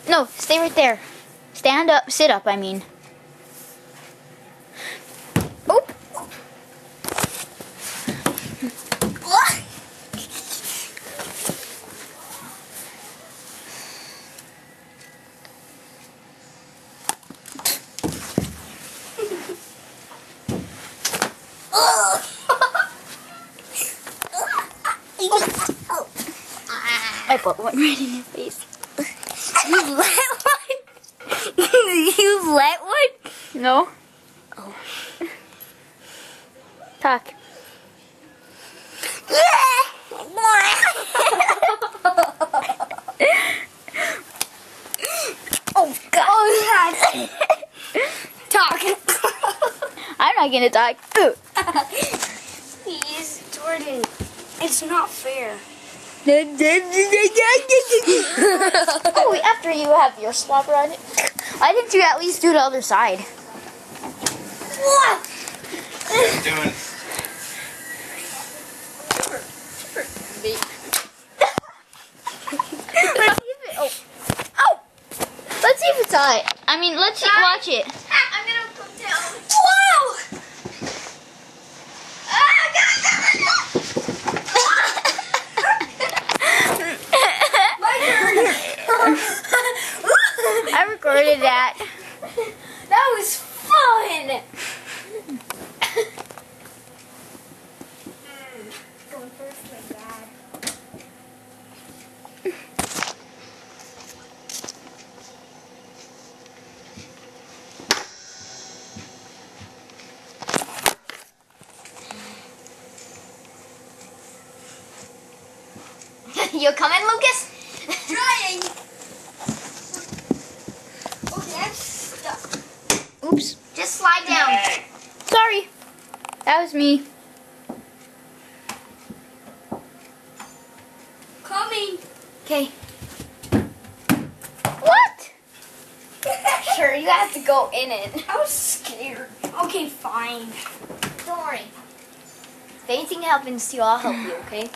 No, stay right there. Stand up, sit up, I mean. Oh. My butt went right in your face. You let one? You let one? No. Oh. Talk. Oh God. Oh God. Talk. I'm not gonna talk. Please, Jordan. It's not fair. Oh, after you have your slobber on it, why didn't you at least do the other side? What? What are you doing? Let's see if it's on. I mean, let's watch it. I'm gonna come down. Wow! I recorded that. That was fun! Going first, my dad. You coming, Lucas? Trying! Okay, I'm stuck. Oops. Just slide down. Sorry. That was me. Coming. Okay. What? Sure, you have to go in it. I was scared. Okay, fine. Don't worry. If anything happens to you, I'll help you, okay?